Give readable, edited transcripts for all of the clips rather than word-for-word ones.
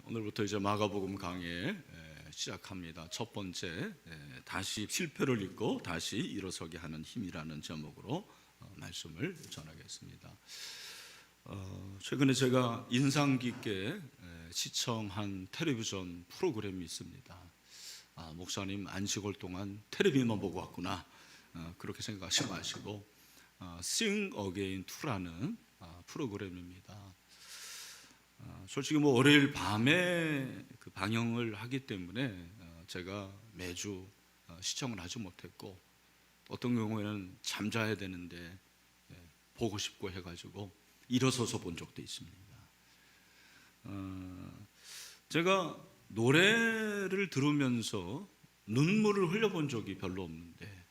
오늘부터 이제 마가복음 강의 시작합니다. 첫 번째, 다시 실패를 잊고 다시 일어서게 하는 힘이라는 제목으로 말씀을 전하겠습니다. 최근에 제가 인상 깊게 시청한 텔레비전 프로그램이 있습니다. 목사님 안식월 동안 텔레비만 보고 왔구나, 그렇게 생각하지 마시고 Sing Again 2라는 프로그램입니다. 솔직히 월요일 밤에 그 방영을 하기 때문에 제가 매주 시청을 하지 못했고, 어떤 경우에는 잠자야 되는데 보고 싶고 해가지고 일어서서 본 적도 있습니다. 제가 노래를 들으면서 눈물을 흘려본 적이 별로 없는데,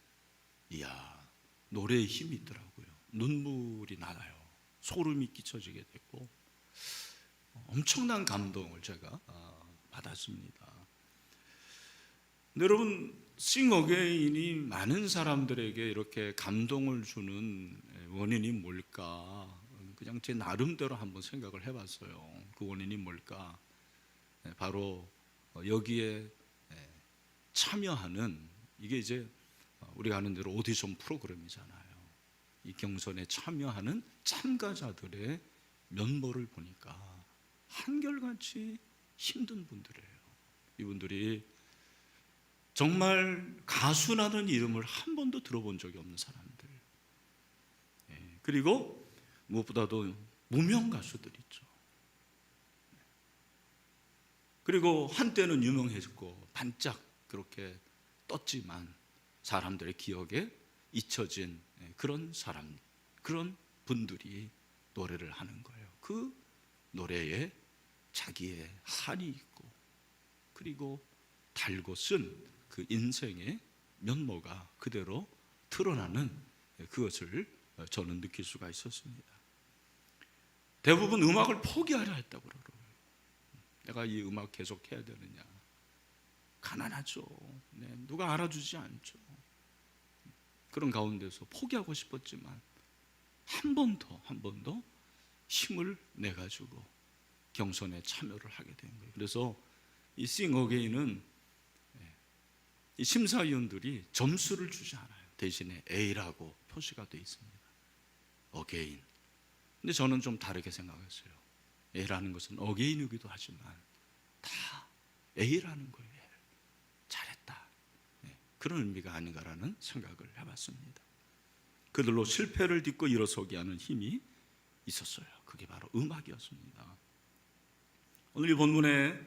이야, 노래에 힘이 있더라고요. 눈물이 나요. 소름이 끼쳐지게 되고 엄청난 감동을 제가 받았습니다. 근데 여러분, Sing Again이 많은 사람들에게 이렇게 감동을 주는 원인이 뭘까? 그냥 제 나름대로 한번 생각을 해봤어요. 그 원인이 뭘까? 바로 여기에 참여하는, 이게 이제 우리가 아는 대로 오디션 프로그램이잖아요. 이 경선에 참여하는 참가자들의 면모를 보니까 한결같이 힘든 분들이에요. 이분들이 정말 가수라는 이름을 한 번도 들어본 적이 없는 사람들, 그리고 무엇보다도 무명 가수들 있죠. 그리고 한때는 유명해졌고 반짝 그렇게 떴지만 사람들의 기억에 잊혀진 그런 사람, 그런 분들이 노래를 하는 거예요. 그 노래에 자기의 한이 있고, 그리고 달고 쓴 그 인생의 면모가 그대로 드러나는 그것을 저는 느낄 수가 있었습니다. 대부분 음악을 포기하려 했다고 그러더라고요. 내가 이 음악 계속 해야 되느냐, 가난하죠. 누가 알아주지 않죠. 그런 가운데서 포기하고 싶었지만 한 번 더 힘을 내가지고 경선에 참여를 하게 된 거예요. 그래서 이 Sing Again은 이 심사위원들이 점수를 주지 않아요. 대신에 A라고 표시가 되어 있습니다. Again. 근데 저는 좀 다르게 생각했어요. A라는 것은 Again이기도 하지만 다 A라는 거예요. 잘했다, 그런 의미가 아닌가라는 생각을 해봤습니다. 그들로 실패를 딛고 일어서게 하는 힘이 있었어요. 그게 바로 음악이었습니다. 오늘 이 본문에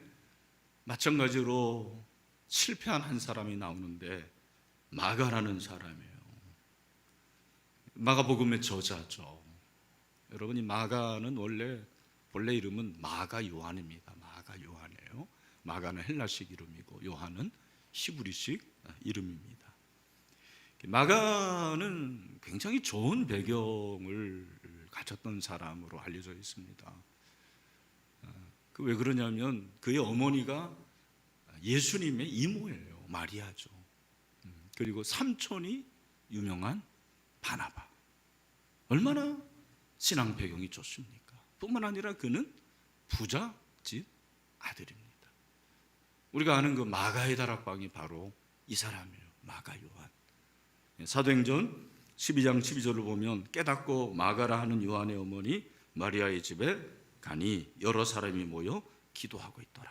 마찬가지로 실패한 한 사람이 나오는데, 마가라는 사람이에요. 마가복음의 저자죠. 여러분, 이 마가는 본래 이름은 마가 요한입니다. 마가 요한이에요. 마가는 헬라식 이름이고 요한은 히브리식 이름입니다. 마가는 굉장히 좋은 배경을 가졌던 사람으로 알려져 있습니다. 왜 그러냐면 그의 어머니가 예수님의 이모예요. 마리아죠. 그리고 삼촌이 유명한 바나바. 얼마나 신앙 배경이 좋습니까? 뿐만 아니라 그는 부잣집 아들입니다. 우리가 아는 그 마가의 다락방이 바로 이 사람이에요. 마가 요한. 사도행전 12장 12절을 보면, 깨닫고 마가라 하는 요한의 어머니 마리아의 집에 가니 여러 사람이 모여 기도하고 있더라.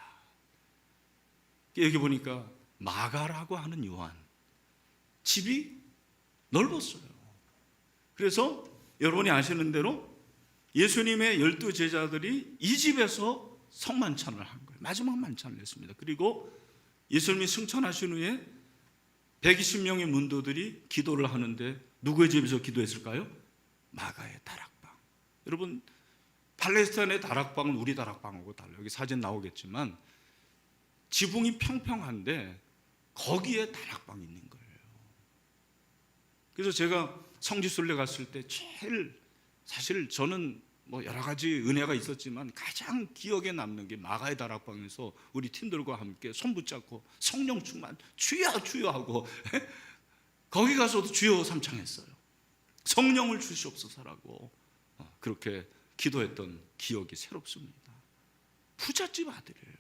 여기 보니까 마가라고 하는 요한, 집이 넓었어요. 그래서 여러분이 아시는 대로 예수님의 12 제자들이 이 집에서 성만찬을 한 거예요. 마지막 만찬을 했습니다. 그리고 예수님이 승천하신 후에 120명의 문도들이 기도를 하는데 누구의 집에서 기도했을까요? 마가의 다락방. 여러분, 팔레스타인의 다락방은 우리 다락방하고 달라요. 여기 사진 나오겠지만 지붕이 평평한데 거기에 다락방이 있는 거예요. 그래서 제가 성지순례 갔을 때 제일, 사실 저는 여러 가지 은혜가 있었지만 가장 기억에 남는 게 마가의 다락방에서 우리 팀들과 함께 손 붙잡고 성령 충만, 주여 주여 하고 거기 가서도 주여 삼창했어요. 성령을 주시옵소서라고 그렇게 기도했던 기억이 새롭습니다. 부잣집 아들이에요.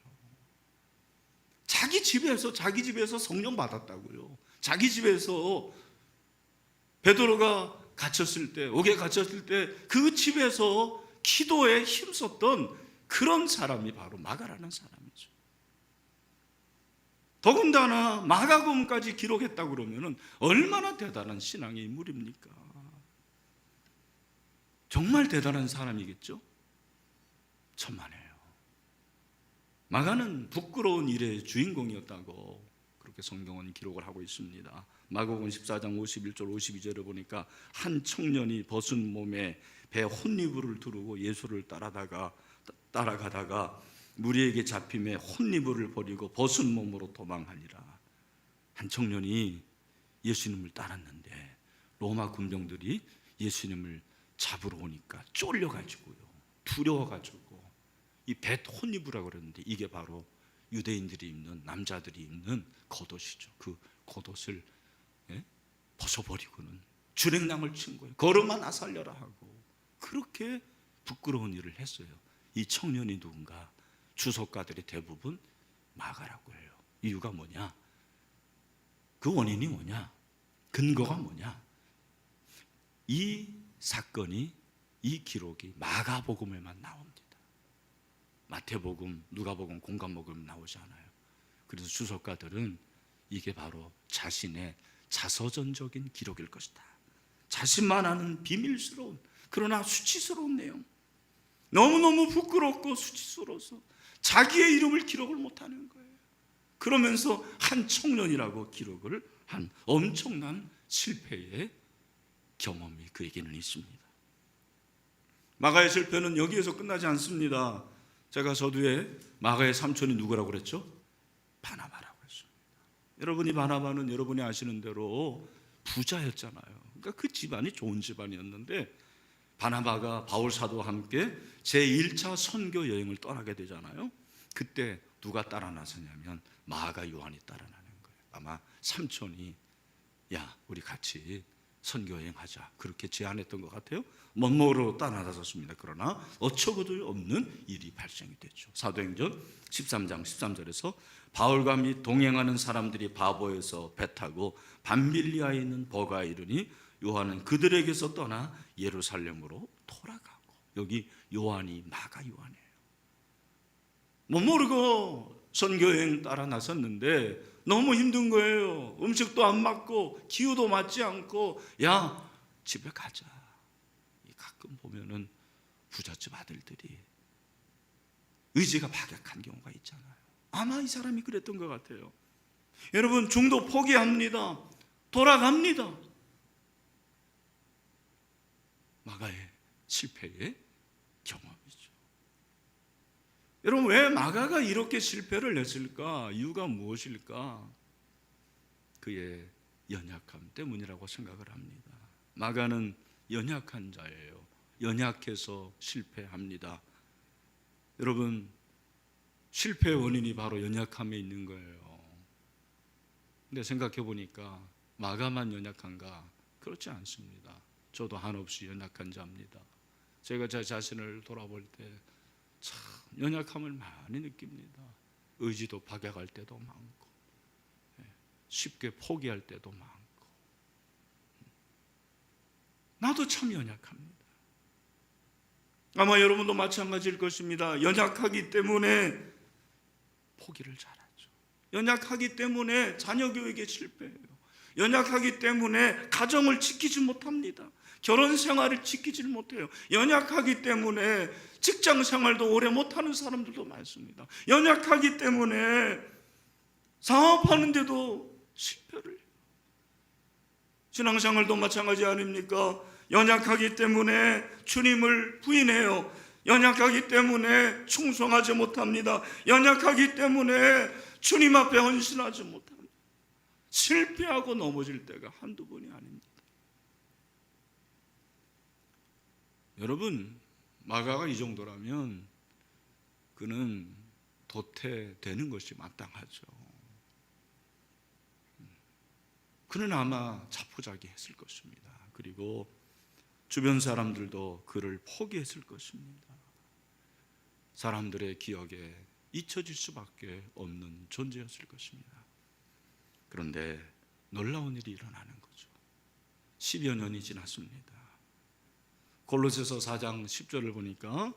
자기 집에서 성령 받았다고요. 자기 집에서 베드로가 갇혔을 때, 옥에 갇혔을 때 그 집에서 기도에 힘썼던 그런 사람이 바로 마가라는 사람이죠. 더군다나 마가복음까지 기록했다고 그러면 얼마나 대단한 신앙의 인물입니까? 정말 대단한 사람이겠죠? 천만에요. 마가는 부끄러운 일의 주인공이었다고 그렇게 성경은 기록을 하고 있습니다. 마가복음 14장 51절 52절을 보니까 한 청년이 벗은 몸에 배 혼니부를 두르고 예수를 따라가다가 무리에게 잡힘에 혼니부를 버리고 벗은 몸으로 도망하니라. 한 청년이 예수님을 따랐는데 로마 군병들이 예수님을 잡으러 오니까 쫄려가지고요, 두려워가지고 이 벳 혼니부라고 그러는데 이게 바로 유대인들이 입는, 남자들이 입는 겉옷이죠. 그 겉옷을 벗어버리고는 주랭랑을 친 거예요. 걸음아 나 살려라 하고. 그렇게 부끄러운 일을 했어요. 이 청년이 누군가? 주석가들이 대부분 마가라고 해요. 이유가 뭐냐? 그 원인이 뭐냐? 근거가 뭐냐? 이 사건이, 이 기록이 마가복음에만 나옵니다. 마태복음, 누가복음, 공관복음 나오지 않아요. 그래서 주석가들은 이게 바로 자신의 자서전적인 기록일 것이다. 자신만 아는 비밀스러운, 그러나 수치스러운 내용, 너무너무 부끄럽고 수치스러워서 자기의 이름을 기록을 못하는 거예요. 그러면서 한 청년이라고 기록을 한 엄청난 실패의 경험이 그에게는 있습니다. 마가의 실패는 여기에서 끝나지 않습니다. 제가 서두에 마가의 삼촌이 누구라고 그랬죠? 바나바라고 했습니다. 여러분이 바나바는 여러분이 아시는 대로 부자였잖아요. 그러니까 그 집안이 좋은 집안이었는데 바나바가 바울 사도와 함께 제1차 선교 여행을 떠나게 되잖아요. 그때 누가 따라 나섰냐면 마가 요한이 따라 나는 거예요. 아마 삼촌이 야 우리 같이 선교 여행하자 그렇게 제안했던 것 같아요. 멋모로 따라 나섰습니다. 그러나 어처구니 없는 일이 발생이 됐죠. 사도행전 13장 13절에서 바울과 및 동행하는 사람들이 바보에서 배 타고 밤빌리아에 있는 버가에 이르니 요한은 그들에게서 떠나 예루살렘으로 돌아가고. 여기 요한이 마가 요한이에요. 못 모르고 선교여행 따라 나섰는데 너무 힘든 거예요. 음식도 안 맞고 기후도 맞지 않고 야 집에 가자. 가끔 보면은 부잣집 아들들이 의지가 박약한 경우가 있잖아요. 아마 이 사람이 그랬던 것 같아요. 여러분 중도 포기합니다. 돌아갑니다. 마가의 실패의 경험이죠. 여러분 왜 마가가 이렇게 실패를 했을까? 이유가 무엇일까? 그의 연약함 때문이라고 생각을 합니다. 마가는 연약한 자예요. 연약해서 실패합니다. 여러분 실패의 원인이 바로 연약함에 있는 거예요. 근데 생각해 보니까 마가만 연약한가? 그렇지 않습니다. 저도 한없이 연약한 자입니다. 제가 제 자신을 돌아볼 때 참 연약함을 많이 느낍니다. 의지도 박약할 때도 많고 쉽게 포기할 때도 많고 나도 참 연약합니다. 아마 여러분도 마찬가지일 것입니다. 연약하기 때문에 포기를 잘하죠. 연약하기 때문에 자녀 교육에 실패해요. 연약하기 때문에 가정을 지키지 못합니다. 결혼 생활을 지키지 못해요. 연약하기 때문에 직장 생활도 오래 못하는 사람들도 많습니다. 연약하기 때문에 사업하는데도 실패를 해요. 신앙생활도 마찬가지 아닙니까? 연약하기 때문에 주님을 부인해요. 연약하기 때문에 충성하지 못합니다. 연약하기 때문에 주님 앞에 헌신하지 못합니다. 실패하고 넘어질 때가 한두 번이 아닙니다. 여러분 마가가 이 정도라면 그는 도태되는 것이 마땅하죠. 그는 아마 자포자기했을 것입니다. 그리고 주변 사람들도 그를 포기했을 것입니다. 사람들의 기억에 잊혀질 수밖에 없는 존재였을 것입니다. 그런데 놀라운 일이 일어나는 거죠. 10여 년이 지났습니다. 골로새서 4장 10절을 보니까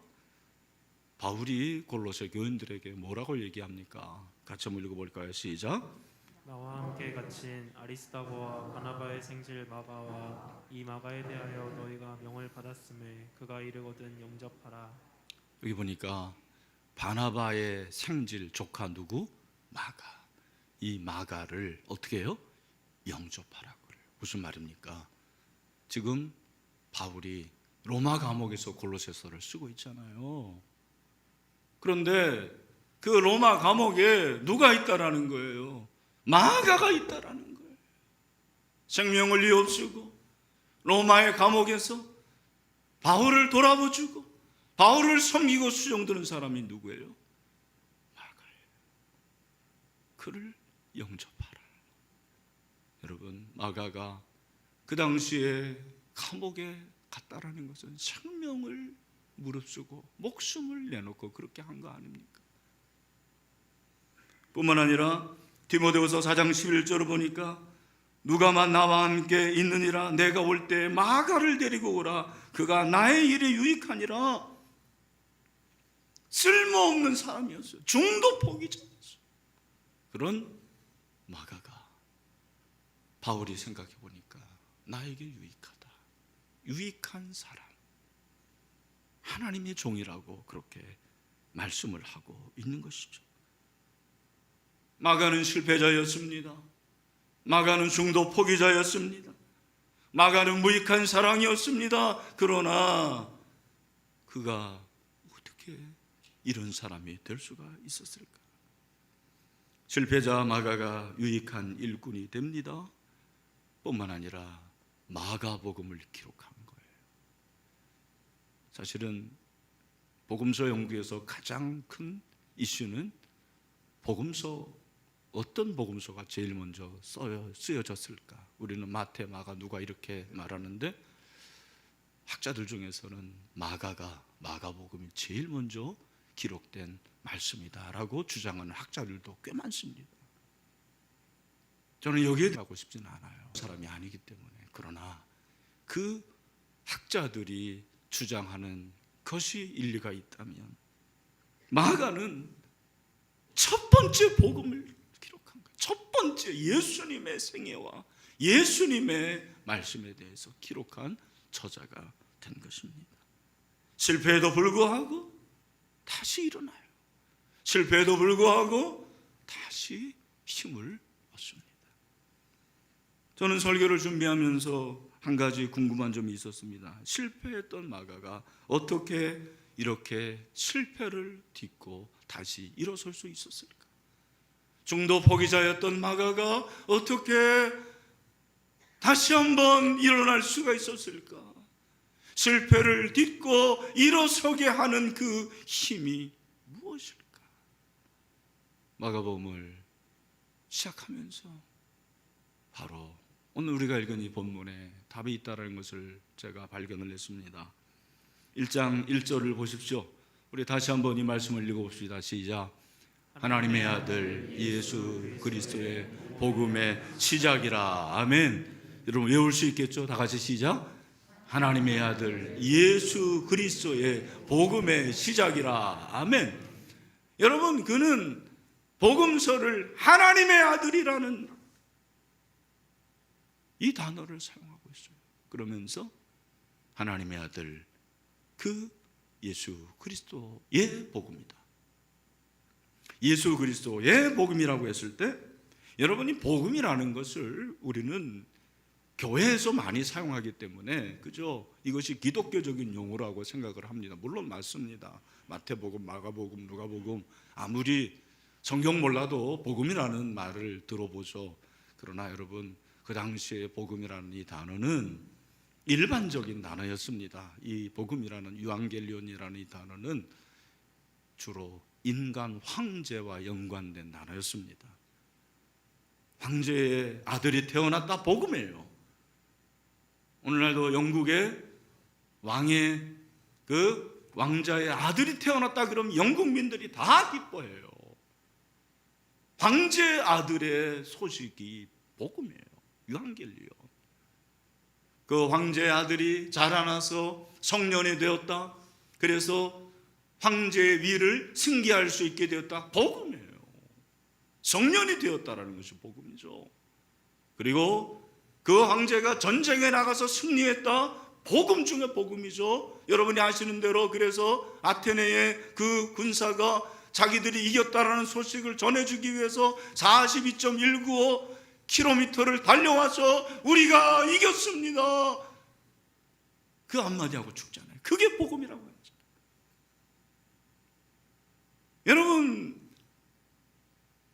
바울이 골로새 교인들에게 뭐라고 얘기합니까? 같이 한번 읽어볼까요? 시작. 나와 함께 갇힌 아리스다고와 바나바의 생질 마가와 이 마가에 대하여 너희가 명을 받았음에 그가 이르거든 영접하라. 여기 보니까 바나바의 생질 조카 누구? 마가. 이 마가를 어떻게 해요? 영접하라고 그래요. 무슨 말입니까? 지금 바울이 로마 감옥에서 골로새서를 쓰고 있잖아요. 그런데 그 로마 감옥에 누가 있다라는 거예요? 마가가 있다라는 거예요. 생명을 이어주고 로마의 감옥에서 바울을 돌아보주고 바울을 섬기고 수종드는 사람이 누구예요? 마가예요. 그를 영접하라. 여러분, 마가가 그 당시에 감옥에 갔다라는 것은 생명을 무릅쓰고 목숨을 내놓고 그렇게 한 거 아닙니까? 뿐만 아니라 디모데후서 4장 11절을 보니까 누가만 나와 함께 있느니라 내가 올 때 마가를 데리고 오라 그가 나의 일에 유익하니라. 쓸모없는 사람이었어요. 중도 포기자였어요. 그런 마가가 바울이 생각해 보니까 나에게 유익하다. 유익한 사람. 하나님의 종이라고 그렇게 말씀을 하고 있는 것이죠. 마가는 실패자였습니다. 마가는 중도 포기자였습니다. 마가는 무익한 사랑이었습니다. 그러나 그가 어떻게 이런 사람이 될 수가 있었을까? 실패자 마가가 유익한 일꾼이 됩니다. 뿐만 아니라 마가복음을 기록한 거예요. 사실은 복음서 연구에서 가장 큰 이슈는 복음서, 어떤 복음서가 제일 먼저 쓰여졌을까? 우리는 마태, 마가, 누가 이렇게 말하는데 학자들 중에서는 마가가 마가복음이 제일 먼저 기록된 말씀이다라고 주장하는 학자들도 꽤 많습니다. 저는 여기에 하고 싶지는 않아요. 사람이 아니기 때문에. 그러나 그 학자들이 주장하는 것이 일리가 있다면 마가는 첫 번째 복음을 기록한 거예요. 첫 번째 예수님의 생애와 예수님의 말씀에 대해서 기록한 저자가 된 것입니다. 실패에도 불구하고 다시 일어나요. 실패에도 불구하고 다시 힘을 얻습니다. 저는 설교를 준비하면서 한 가지 궁금한 점이 있었습니다. 실패했던 마가가 어떻게 이렇게 실패를 딛고 다시 일어설 수 있었을까? 중도 포기자였던 마가가 어떻게 다시 한번 일어날 수가 있었을까? 실패를 딛고 일어서게 하는 그 힘이 무엇일까? 마가복음을 시작하면서 바로 오늘 우리가 읽은 이 본문에 답이 있다는 것을 제가 발견을 했습니다. 1장 1절을 보십시오. 우리 다시 한번 이 말씀을 읽어봅시다. 시작. 하나님의 아들 예수 그리스도의 복음의 시작이라. 아멘. 여러분 외울 수 있겠죠? 다 같이 시작. 하나님의 아들 예수 그리스도의 복음의 시작이라. 아멘. 여러분, 그는 복음서를 하나님의 아들이라는 이 단어를 사용하고 있어요. 그러면서 하나님의 아들, 그 예수 그리스도의 복음이다. 예수 그리스도의 복음이라고 했을 때, 여러분이 복음이라는 것을 우리는 교회에서 많이 사용하기 때문에, 그죠? 이것이 기독교적인 용어라고 생각을 합니다. 물론 맞습니다. 마태복음, 마가복음, 누가복음, 아무리 성경 몰라도 복음이라는 말을 들어보죠. 그러나 여러분, 그 당시에 복음이라는 이 단어는 일반적인 단어였습니다. 이 복음이라는 유앙겔리온이라는 이 단어는 주로 인간 황제와 연관된 단어였습니다. 황제의 아들이 태어났다, 복음이에요. 오늘날도 영국의 왕의 그 왕자의 아들이 태어났다 그러면 영국민들이 다 기뻐해요. 황제 아들의 소식이 복음이에요. 유한겔리요. 그 황제의 아들이 자라나서 성년이 되었다. 그래서 황제의 위를 승계할 수 있게 되었다. 복음이에요. 성년이 되었다라는 것이 복음이죠. 그리고 그 황제가 전쟁에 나가서 승리했다. 복음 중에 복음이죠. 여러분이 아시는 대로 그래서 아테네의 그 군사가 자기들이 이겼다라는 소식을 전해주기 위해서 42.195km를 달려와서 우리가 이겼습니다. 그 한마디하고 죽잖아요. 그게 복음이라고 하죠. 여러분,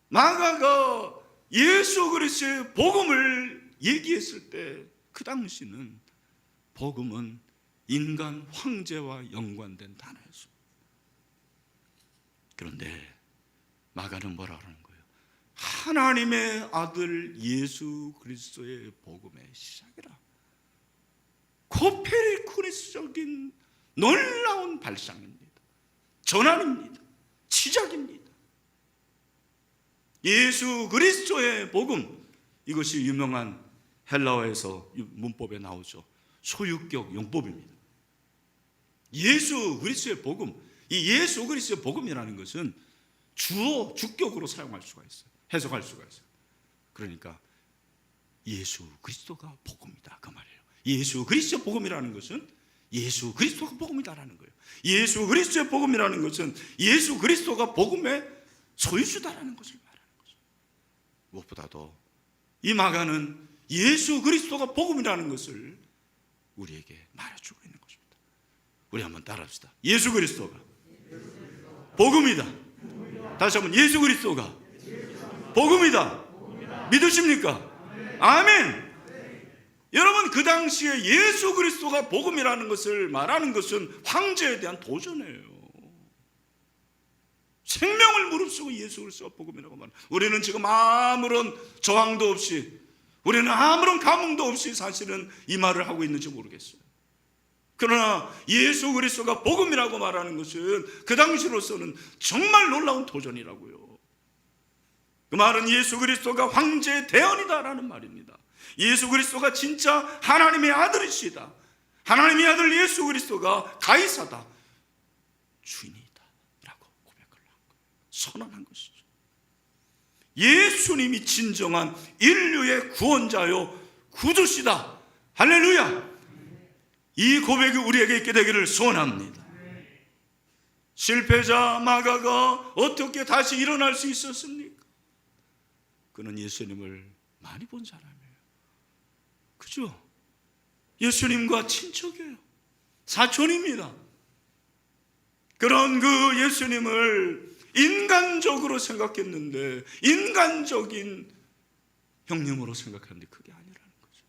마가가 예수 그리스도의 복음을 얘기했을 때 그 당시는 복음은 인간 황제와 연관된 단어였습니다. 그런데 마가는 뭐라 그러는 거예요? 하나님의 아들 예수 그리스도의 복음의 시작이라. 코페르니쿠스적인 놀라운 발상입니다. 전환입니다. 시작입니다. 예수 그리스도의 복음, 이것이 유명한 헬라어에서 문법에 나오죠. 소유격 용법입니다. 예수 그리스도의 복음, 이 예수 그리스도의 복음이라는 것은 주어, 주격으로 사용할 수가 있어요. 해석할 수가 있어요. 그러니까 예수 그리스도가 복음이다 그 말이에요. 예수 그리스도의 복음이라는 것은 예수 그리스도가 복음이다라는 거예요. 예수 그리스도의 복음이라는 것은 예수 그리스도가 복음의 소유주다라는 것을 말하는 거죠. 무엇보다도 이 마가는 예수 그리스도가 복음이라는 것을 우리에게 말해주고 있는 것입니다. 우리 한번 따라합시다. 예수 그리스도가 복음이다. 다시 한번, 예수 그리스도가 복음이다. 믿으십니까? 아멘. 여러분, 그 당시에 예수 그리스도가 복음이라는 것을 말하는 것은 황제에 대한 도전이에요. 생명을 무릅쓰고 예수 그리스도가 복음이라고 말합니다. 우리는 지금 아무런 저항도 없이, 우리는 아무런 감흥도 없이 사실은 이 말을 하고 있는지 모르겠어요. 그러나 예수 그리스도가 복음이라고 말하는 것은 그 당시로서는 정말 놀라운 도전이라고요. 그 말은 예수 그리스도가 황제의 대언이다라는 말입니다. 예수 그리스도가 진짜 하나님의 아들이시다. 하나님의 아들 예수 그리스도가 가이사다, 주인이다 라고 고백을 한 거예요. 선언한 것이죠. 예수님이 진정한 인류의 구원자요 구주시다. 할렐루야. 이 고백이 우리에게 있게 되기를 소원합니다. 실패자 마가가 어떻게 다시 일어날 수 있었습니까? 그는 예수님을 많이 본 사람이에요. 그죠? 예수님과 친척이에요. 사촌입니다. 그런 그 예수님을 인간적으로 생각했는데, 인간적인 형님으로 생각했는데 그게 아니라는 거죠.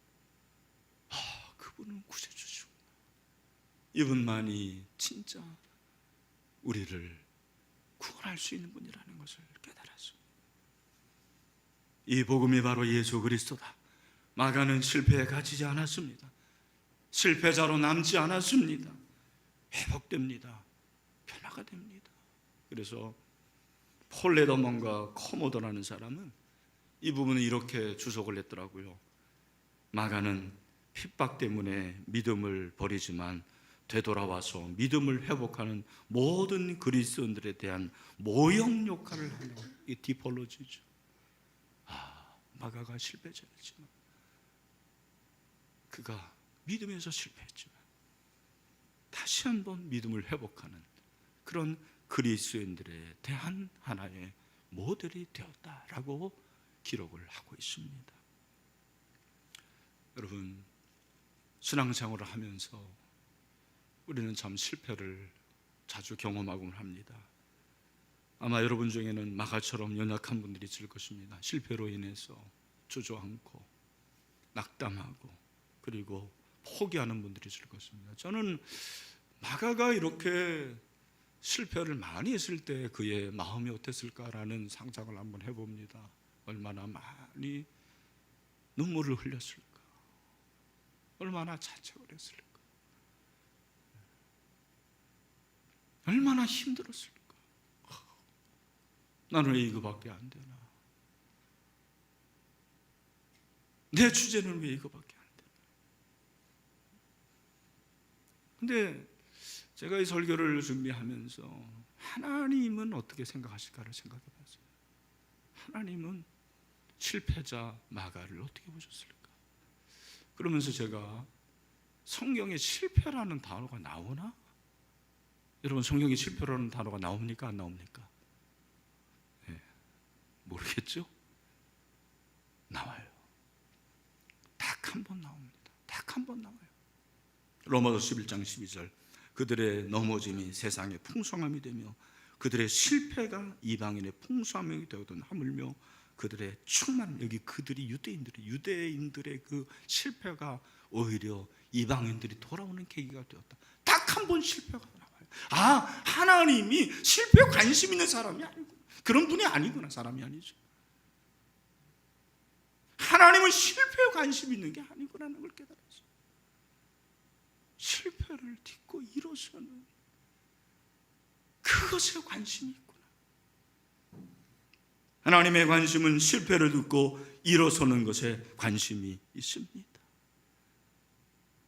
그분은 구세주시구나. 이분만이 진짜 우리를 구원할 수 있는 분이라는 것을 깨달았습니다. 이 복음이 바로 예수 그리스도다. 마가는 실패에 갇히지 않았습니다. 실패자로 남지 않았습니다. 회복됩니다. 변화가 됩니다. 그래서 폴 레더먼과 커모더라는 사람은 이 부분을 이렇게 주석을 했더라고요. 마가는 핍박 때문에 믿음을 버리지만 되돌아와서 믿음을 회복하는 모든 그리스도인들에 대한 모형 역할을 하는 이 디폴로지죠. 마가가 실패자였지만, 그가 믿음에서 실패했지만 다시 한번 믿음을 회복하는 그런 그리스도인들에 대한 하나의 모델이 되었다라고 기록을 하고 있습니다. 여러분, 신앙생활을 하면서 우리는 참 실패를 자주 경험하곤 합니다. 아마 여러분 중에는 마가처럼 연약한 분들이 있을 것입니다. 실패로 인해서 주저앉고 낙담하고 그리고 포기하는 분들이 있을 것입니다. 저는 마가가 이렇게 실패를 많이 했을 때 그의 마음이 어땠을까라는 상상을 한번 해봅니다. 얼마나 많이 눈물을 흘렸을까, 얼마나 자책을 했을까. 얼마나 힘들었을까. 나는 왜 이거밖에 안 되나? 내 주제는 왜 이거밖에 안 되나? 근데 제가 이 설교를 준비하면서 하나님은 어떻게 생각하실까를 생각해 봤어요. 하나님은 실패자 마가를 어떻게 보셨을까? 그러면서 제가 성경에 실패라는 단어가 나오나? 여러분, 성경에 실패라는 단어가 나옵니까? 안 나옵니까? 네, 모르겠죠? 나와요. 딱 한 번 나옵니다. 딱 한 번 나와요. 로마서 11장 12절, 그들의 넘어짐이 세상의 풍성함이 되며 그들의 실패가 이방인의 풍성함이 되거든 하물며 그들의 충만, 여기 그들이 유대인들의 그 실패가 오히려 이방인들이 돌아오는 계기가 되었다. 딱 한 번 실패가 나와요. 아, 하나님이 실패에 관심 있는 사람이 아니구나. 그런 분이 아니구나. 사람이 아니죠. 하나님은 실패에 관심 있는 게 아니구나라는 걸 깨달았어요. 실패를 딛고 일어서는 그것에 관심이 있구나. 하나님의 관심은 실패를 듣고 일어서는 것에 관심이 있습니다.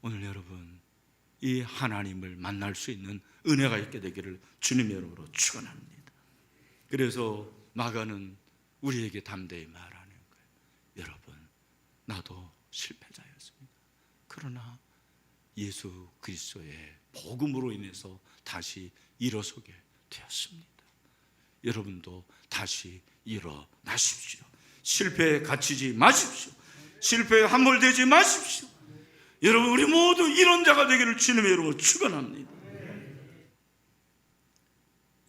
오늘 여러분, 이 하나님을 만날 수 있는 은혜가 있게 되기를 주님의 이름으로 축원합니다. 그래서 마가는 우리에게 담대히 말하는 거예요. 여러분, 나도 실패자였습니다. 그러나 예수 그리스도의 복음으로 인해서 다시 일어서게 되었습니다. 여러분도 다시 일어나십시오. 실패에 갇히지 마십시오. 실패에 함몰되지 마십시오. 여러분, 우리 모두 이런 자가 되기를 주님의 이름으로 축원합니다.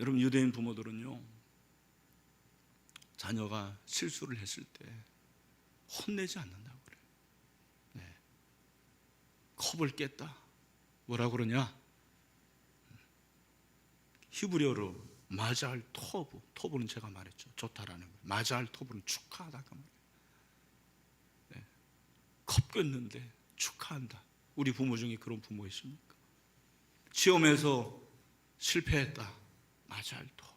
여러분, 유대인 부모들은요, 자녀가 실수를 했을 때 혼내지 않는다고 그래요. 네. 컵을 깼다. 뭐라고 그러냐? 히브리어로 마잘 토브, 토브는 제가 말했죠. 좋다라는 거예요. 마잘 토브는 축하하다 그 말이에요. 네. 컵 깼는데 축하한다. 우리 부모 중에 그런 부모 있습니까? 시험에서 실패했다. 마잘 토브,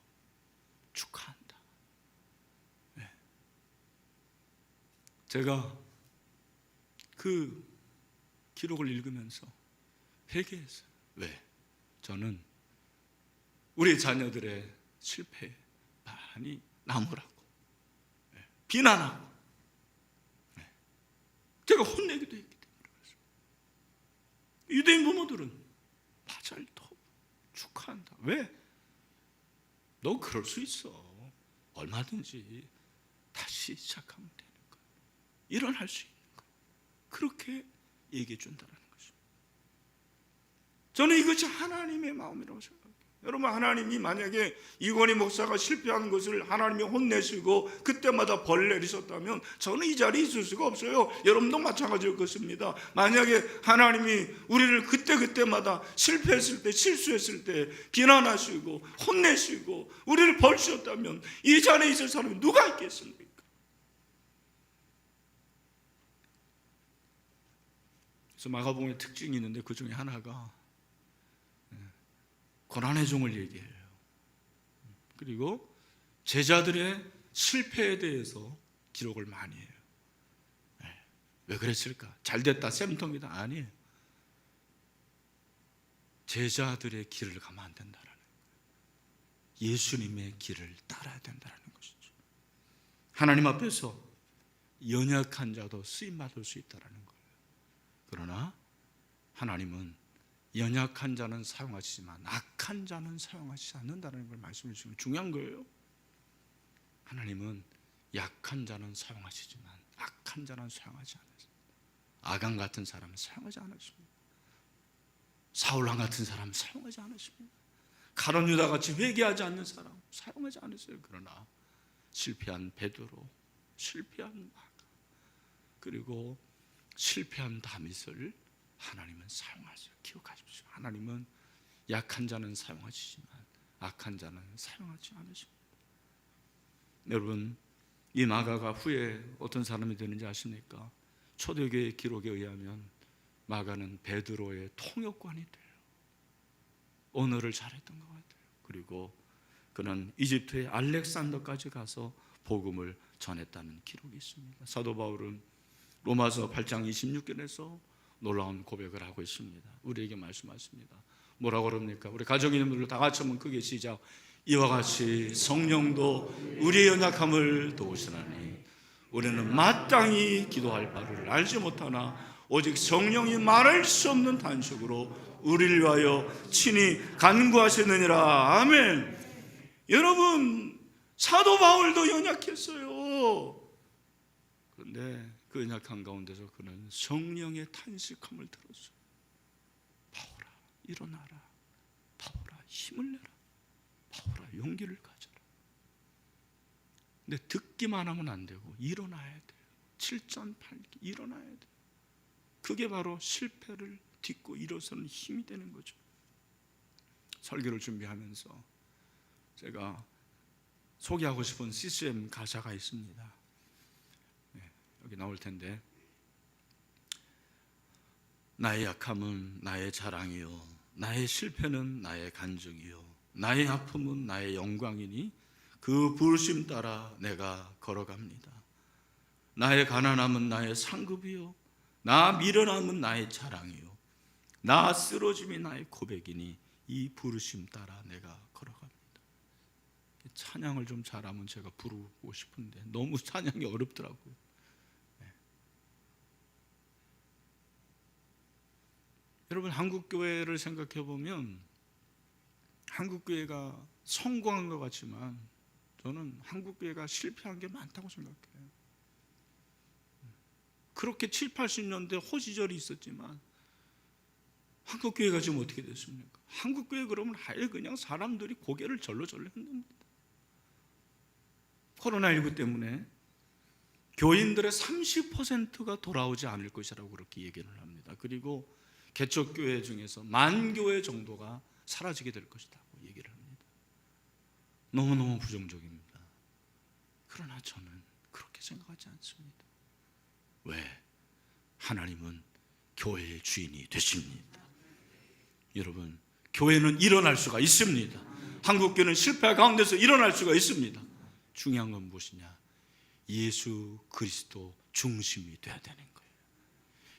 축하한다. 네. 제가 그 기록을 읽으면서 회개했어요. 왜? 저는 우리 자녀들의 실패에 많이 나무라고, 비난하고, 제가 혼내기도 했기 때문에 그랬어요. 유대인 부모들은 마잘 토브, 축하한다. 왜? 너 그럴 수 있어. 얼마든지 다시 시작하면 되는 거야. 일어날 수 있는 거야. 그렇게 얘기해 준다는 것입니다. 저는 이것이 하나님의 마음이라고 생각해요. 여러분, 하나님이 만약에 이건희 목사가 실패한 것을 하나님이 혼내시고 그때마다 벌 내리셨다면 저는 이 자리에 있을 수가 없어요. 여러분도 마찬가지일 것입니다. 만약에 하나님이 우리를 그때마다 실패했을 때, 실수했을 때 비난하시고 혼내시고 우리를 벌 주셨다면 이 자리에 있을 사람이 누가 있겠습니까? 그래서 마가복음의 특징이 있는데 그 중에 하나가 고난의 종을 얘기해요. 그리고 제자들의 실패에 대해서 기록을 많이 해요. 왜 그랬을까? 잘됐다, 쌤통이다. 아니에요. 제자들의 길을 가면 안 된다라는 거예요. 예수님의 길을 따라야 된다는 것이죠. 하나님 앞에서 연약한 자도 쓰임받을 수 있다는 거예요. 그러나 하나님은 연약한 자는 사용하시지만 악한 자는 사용하시지 않는다는 걸 말씀해 주시면 중요한 거예요. 하나님은 약한 자는 사용하시지만 악한 자는 사용하지 않으십니다. 아간 같은 사람은 사용하지 않으십니다. 사울왕 같은 사람은 사용하지 않으십니다. 가룟 유다 같이 회개하지 않는 사람 사용하지 않으세요. 그러나 실패한 베드로, 실패한 마가, 그리고 실패한 다윗을 하나님은 사용하세요. 기억하십시오. 하나님은 약한 자는 사용하시지만 악한 자는 사용하지 않으십니다. 여러분, 이 마가가 후에 어떤 사람이 되는지 아십니까? 초대교회 기록에 의하면 마가는 베드로의 통역관이 돼요. 언어를 잘했던 것 같아요. 그리고 그는 이집트의 알렉산더까지 가서 복음을 전했다는 기록이 있습니다. 사도 바울은 로마서 8장 26절에서 놀라운 고백을 하고 있습니다. 우리에게 말씀하십니다. 뭐라고 그럽니까? 우리 가정 이름으로 다 같이 한번 크게 시작. 이와 같이 성령도 우리의 연약함을 도우시나니 우리는 마땅히 기도할 바를 알지 못하나 오직 성령이 말할 수 없는 단식으로 우리를 위하여 친히 간구하시느니라. 아멘. 여러분, 사도 바울도 연약했어요. 그런데 그 연약한 가운데서 그는 성령의 탄식함을 들었어요. 바울아, 일어나라. 바울아, 힘을 내라. 바울아, 용기를 가져라. 근데 듣기만 하면 안 되고 일어나야 돼요. 7전 8기 일어나야 돼요. 그게 바로 실패를 딛고 일어서는 힘이 되는 거죠. 설교를 준비하면서 제가 소개하고 싶은 CCM 가사가 있습니다. 여기 나올 텐데, 나의 약함은 나의 자랑이요 나의 실패는 나의 간증이요 나의 아픔은 나의 영광이니 그 부르심 따라 내가 걸어갑니다. 나의 가난함은 나의 상급이요 나 미련함은 나의 자랑이요 나 쓰러짐이 나의 고백이니 이 부르심 따라 내가 걸어갑니다. 찬양을 좀 잘하면 제가 부르고 싶은데 너무 찬양이 어렵더라고요. 여러분, 한국교회를 생각해 보면 한국교회가 성공한 것 같지만 저는 한국교회가 실패한 게 많다고 생각해요. 그렇게 7, 80년대 호시절이 있었지만 한국교회가 지금 어떻게 됐습니까? 한국교회 그러면 아예 그냥 사람들이 고개를 절로절로 흔듭니다. 코로나19 때문에 교인들의 30%가 돌아오지 않을 것이라고 그렇게 얘기를 합니다. 그리고 개척교회 중에서 10,000교회 정도가 사라지게 될 것이라고 얘기를 합니다. 너무너무 부정적입니다. 그러나 저는 그렇게 생각하지 않습니다. 왜? 하나님은 교회의 주인이 되십니다. 여러분, 교회는 일어날 수가 있습니다. 한국교회는 실패 가운데서 일어날 수가 있습니다. 중요한 건 무엇이냐? 예수 그리스도 중심이 돼야 되는 거예요.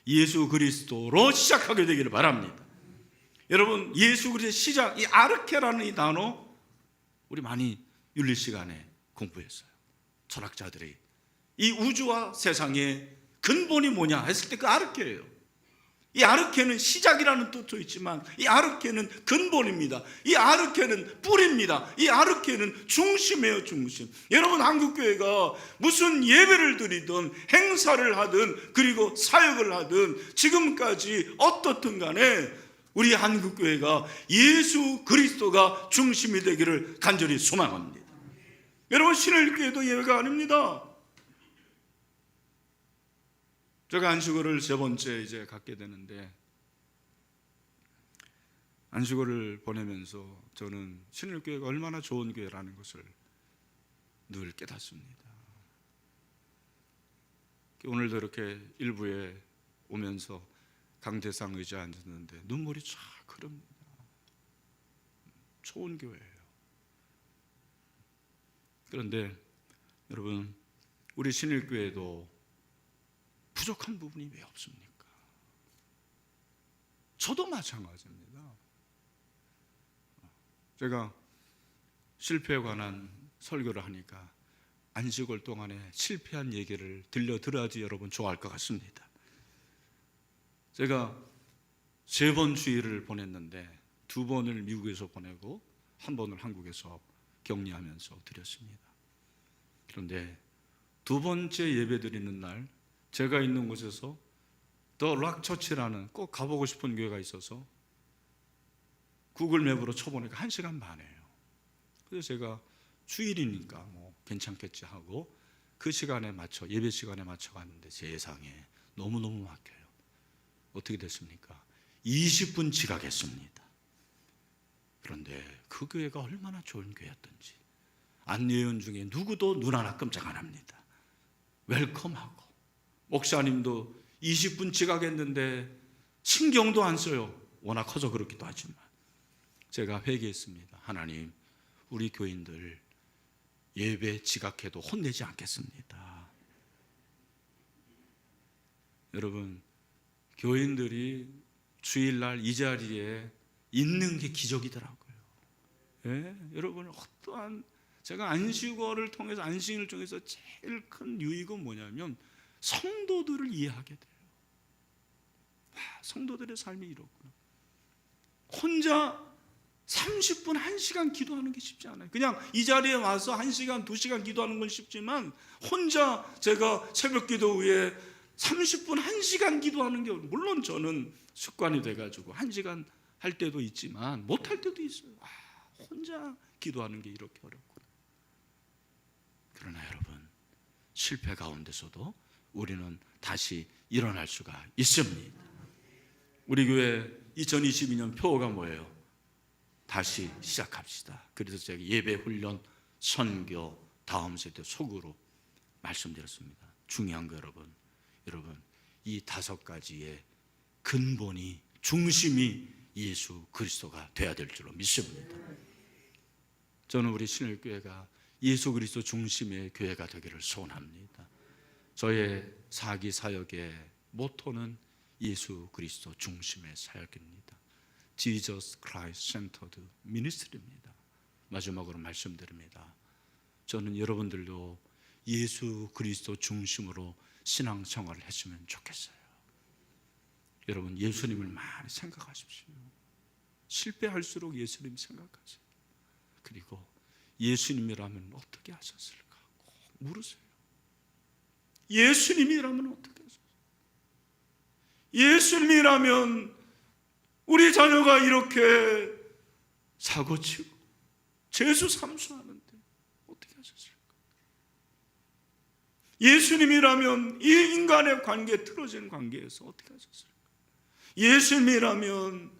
예수 그리스도로 시작하게 되기를 바랍니다. 여러분, 예수 그리스도의 시작, 이 아르케라는 이 단어 우리 많이 윤리 시간에 공부했어요. 철학자들이 이 우주와 세상의 근본이 뭐냐 했을 때 그 아르케예요. 이 아르케는 시작이라는 뜻도 있지만 이 아르케는 근본입니다. 이 아르케는 뿌리입니다. 이 아르케는 중심이에요, 중심. 여러분, 한국교회가 무슨 예배를 드리든 행사를 하든 그리고 사역을 하든 지금까지 어떻든 간에 우리 한국교회가 예수 그리스도가 중심이 되기를 간절히 소망합니다. 여러분, 신일교회도 예외가 아닙니다. 제가 안식월을 3번째 이제 갖게 되는데, 안식월을 보내면서 저는 신일교회가 얼마나 좋은 교회라는 것을 늘 깨닫습니다. 오늘도 이렇게 일부에 오면서 강대상 의자에 앉았는데 눈물이 쫙 흐릅니다. 좋은 교회예요. 그런데 여러분, 우리 신일교회도 부족한 부분이 왜 없습니까? 저도 마찬가지입니다. 제가 실패에 관한 설교를 하니까 안식월 동안에 실패한 얘기를 들려드려야지 여러분 좋아할 것 같습니다. 제가 3번 주일을 보냈는데 2번을 미국에서 보내고 1번을 한국에서 격리하면서 드렸습니다. 그런데 2번째 예배 드리는 날 제가 있는 곳에서 더 락처치라는 꼭 가보고 싶은 교회가 있어서 구글맵으로 쳐보니까 1시간 반이에요. 그래서 제가 주일이니까 뭐 괜찮겠지 하고 그 시간에 맞춰, 예배 시간에 맞춰 갔는데 세상에 너무너무 막혀요. 어떻게 됐습니까? 20분 지각했습니다. 그런데 그 교회가 얼마나 좋은 교회였던지 안내원 중에 누구도 눈 하나 끔짝 안 합니다. 웰컴하고 목사님도 20분 지각했는데 신경도 안 써요. 워낙 커서 그렇기도 하지만 제가 회개했습니다. 하나님, 우리 교인들 예배 지각해도 혼내지 않겠습니다. 여러분, 교인들이 주일날 이 자리에 있는 게 기적이더라고요. 예? 여러분, 어떠한 제가 안식월을 통해서, 안식일을 통해서 제일 큰 유익은 뭐냐면 성도들을 이해하게 돼요. 성도들의 삶이 이렇구나. 혼자 30분, 1시간 기도하는 게 쉽지 않아요. 그냥 이 자리에 와서 1시간, 2시간 기도하는 건 쉽지만 혼자 제가 새벽 기도 후에 30분, 1시간 기도하는 게, 물론 저는 습관이 돼가지고 1시간 할 때도 있지만 못할 때도 있어요. 혼자 기도하는 게 이렇게 어렵구나. 그러나 여러분, 실패 가운데서도 우리는 다시 일어날 수가 있습니다. 우리 교회 2022년 표어가 뭐예요? 다시 시작합시다. 그래서 제가 예배 훈련, 선교, 다음 세대 속으로 말씀드렸습니다. 중요한 거 여러분, 이 5가지의 근본이, 중심이 예수 그리스도가 돼야 될 줄로 믿습니다. 저는 우리 신일교회가 예수 그리스도 중심의 교회가 되기를 소원합니다. 저의 사기 사역의 모토는 예수 그리스도 중심의 사역입니다. Jesus Christ Centered Ministry입니다. 마지막으로 말씀드립니다. 저는 여러분들도 예수 그리스도 중심으로 신앙생활을 했으면 좋겠어요. 여러분, 예수님을 많이 생각하십시오. 실패할수록 예수님 생각하세요. 그리고 예수님이라면 어떻게 하셨을까 꼭 물으세요. 예수님이라면 어떻게 하셨을까? 예수님이라면 우리 자녀가 이렇게 사고치고 죄수 삼수하는데 어떻게 하셨을까? 예수님이라면 이 인간의 관계, 틀어진 관계에서 어떻게 하셨을까? 예수님이라면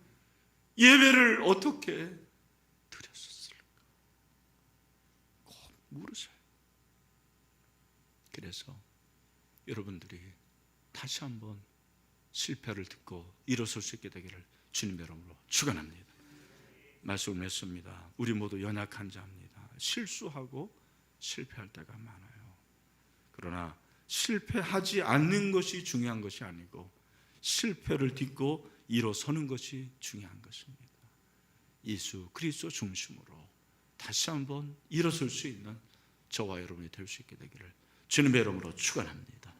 예배를 어떻게 드렸었을까? 꼭 물으세요. 그래서 여러분들이 다시 한번 실패를 듣고 일어설 수 있게 되기를 주님의 이름으로 축원합니다. 말씀을 맺습니다. 우리 모두 연약한 자입니다. 실수하고 실패할 때가 많아요. 그러나 실패하지 않는 것이 중요한 것이 아니고 실패를 딛고 일어서는 것이 중요한 것입니다. 예수 그리스도 중심으로 다시 한번 일어설 수 있는 저와 여러분이 될 수 있게 되기를 주님의 이름으로 축원합니다.